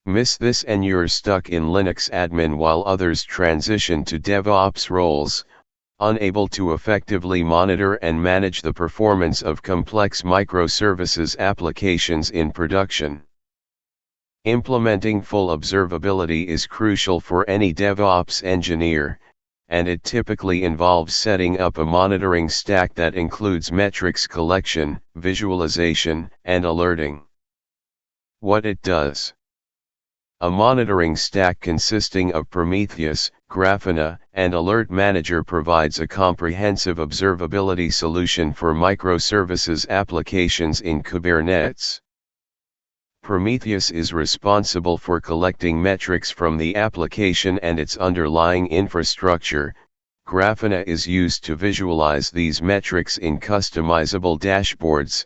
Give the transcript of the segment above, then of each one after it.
Miss this and you're stuck in Linux admin while others transition to DevOps roles, unable to effectively monitor and manage the performance of complex microservices applications in production. Implementing full observability is crucial for any DevOps engineer, and it typically involves setting up a monitoring stack that includes metrics collection, visualization, and alerting. What it does. A monitoring stack consisting of Prometheus, Grafana, and AlertManager provides a comprehensive observability solution for microservices applications in Kubernetes. Prometheus is responsible for collecting metrics from the application and its underlying infrastructure. Grafana is used to visualize these metrics in customizable dashboards,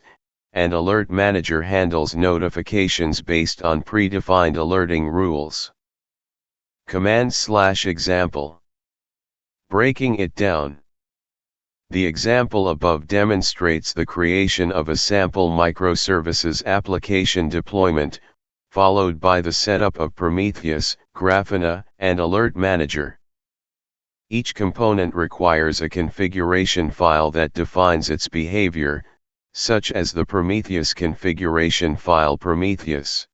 and AlertManager handles notifications based on predefined alerting rules. Command/example. Breaking it down. The example above demonstrates the creation of a sample microservices application deployment, followed by the setup of Prometheus, Grafana, and AlertManager. Each component requires a configuration file that defines its behavior, such as the Prometheus configuration file Prometheus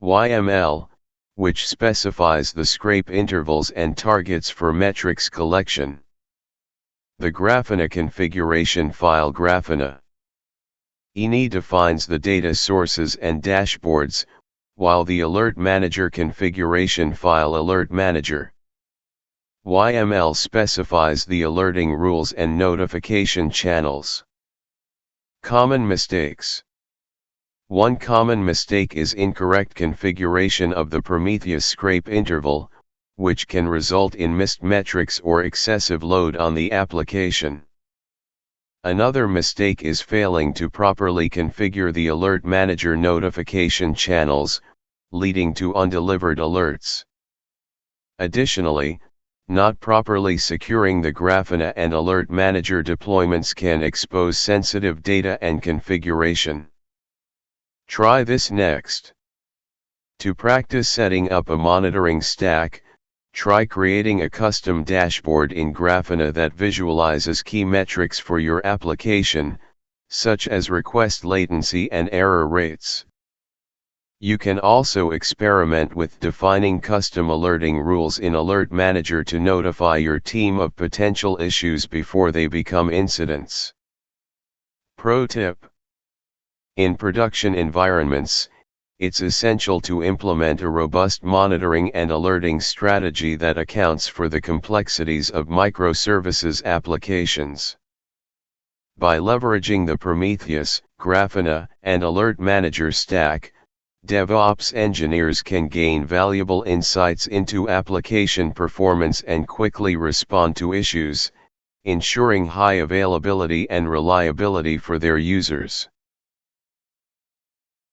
YML, which specifies the scrape intervals and targets for metrics collection. The Grafana configuration file Grafana INI defines the data sources and dashboards, while the AlertManager configuration file AlertManager YML specifies the alerting rules and notification channels. Common mistakes. One common mistake is incorrect configuration of the Prometheus scrape interval, which can result in missed metrics or excessive load on the application. Another mistake is failing to properly configure the AlertManager notification channels, leading to undelivered alerts. Additionally, not properly securing the Grafana and AlertManager deployments can expose sensitive data and configuration. Try this next. To practice setting up a monitoring stack, try creating a custom dashboard in Grafana that visualizes key metrics for your application, such as request latency and error rates. You can also experiment with defining custom alerting rules in AlertManager to notify your team of potential issues before they become incidents. Pro tip: in production environments, it's essential to implement a robust monitoring and alerting strategy that accounts for the complexities of microservices applications. By leveraging the Prometheus, Grafana, and AlertManager stack, DevOps engineers can gain valuable insights into application performance and quickly respond to issues, ensuring high availability and reliability for their users.